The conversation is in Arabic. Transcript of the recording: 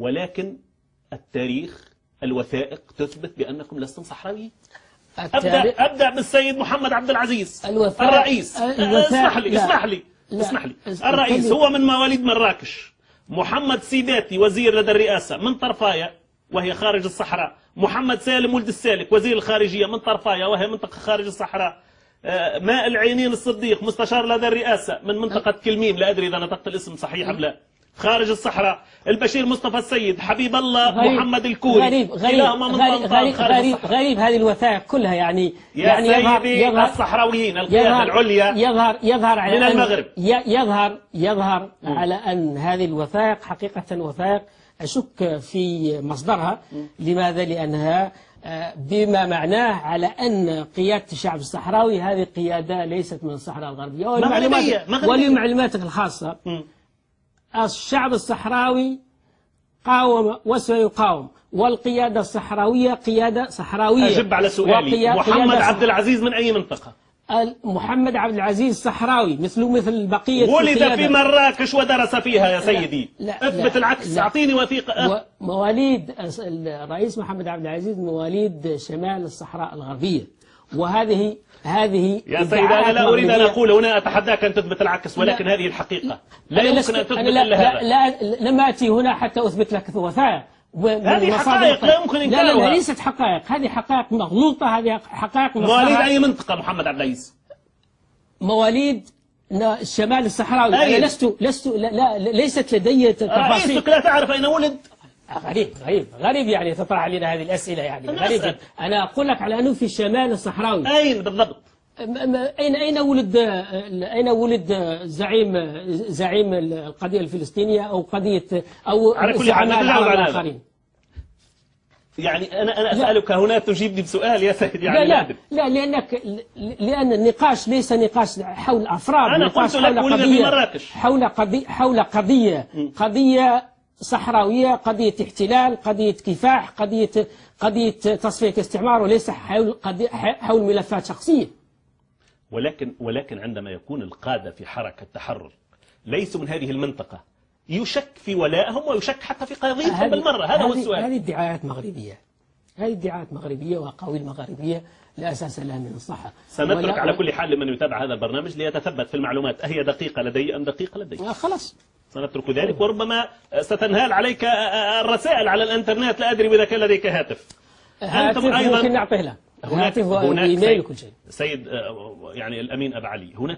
ولكن التاريخ، الوثائق تثبت بأنكم لستم صحراويين. أبدأ بالسيد محمد عبد العزيز الرئيس. اسمح لي. الرئيس هو من مواليد مراكش. محمد سيداتي وزير لدى الرئاسة من طرفايا وهي خارج الصحراء. محمد سالم ولد السالك وزير الخارجية من طرفايا وهي منطقة خارج الصحراء. ماء العينين الصديق مستشار لدى الرئاسة من منطقة كلميم، لا أدري إذا نطقت الاسم صحيح أم لا، خارج الصحراء. البشير مصطفى السيد، حبيب الله محمد الكوري، غريب هذه الوثائق كلها يعني يظهر الصحراويين القيادة العليا يظهر على من المغرب. يظهر على أن هذه الوثائق حقيقة وثائق أشك في مصدرها. لماذا؟ لأنها بما معناه على أن قيادة الشعب الصحراوي هذه قيادة ليست من الصحراء الغربية. ولمعلوماتك الخاصة، الشعب الصحراوي قاوم وسيقاوم، والقيادة الصحراوية قيادة صحراوية. أجب على سؤالي، محمد عبد العزيز من أي منطقة؟ محمد عبد العزيز صحراوي مثل بقية. ولد في مراكش ودرس فيها يا سيدي. اثبت العكس، أعطيني وثيقة. مواليد الرئيس محمد عبد العزيز مواليد شمال الصحراء الغربية، وهذه يا سيدي أنا لا أريد أن أقول هنا، أتحداك أن تثبت العكس، ولكن هذه الحقيقة لا يمكن أن تثبت إلا هذا. لم آتي هنا حتى أثبت لك وثائق. هذه حقائق لا يمكن إنكارها. لا ليست حقائق، هذه حقائق مغلوطة، هذه حقائق. مواليد أي منطقة محمد عبد العزيز؟ مواليد الشمال الصحراوي. أنا ليست لدي تفاصيل. رئيسك لا تعرف أين ولد؟ غريب يعني تطرح علينا هذه الأسئلة يعني غريب. أنا أقول لك على أنه في الشمال الصحراوي. أين بالضبط؟ أين ولد زعيم القضية الفلسطينية أو قضية أو زعماء العرب الآخرين؟ يعني أنا أسألك هنا تجيبني بسؤال يا سيد. يعني لا لأن النقاش ليس نقاش حول أفراد. أنا قلت لك ولد في مراكش. حول قضية صحراوية، قضية احتلال، قضية كفاح، قضية تصفية استعمار، وليس حول ملفات شخصية. ولكن عندما يكون القادة في حركة تحرر ليسوا من هذه المنطقة يشك في ولائهم ويشك حتى في قضيتهم بالمرة. هذا هو السؤال. هذه ادعاءات مغربية وأقاويل مغربية لا أساس لها من الصحة. سنترك على كل حال لمن يتابع هذا البرنامج ليتثبت في المعلومات أهي دقيقة لدي أم دقيقة لدي. خلاص سنترك ذلك، وربما ستنهال عليك الرسائل على الانترنت. لا أدري إذا كان لديك هاتف. أنتم أيضا ممكن نعطيه له هاتف وإيميل وكل شيء. سيد يعني الأمين أبا علي، هناك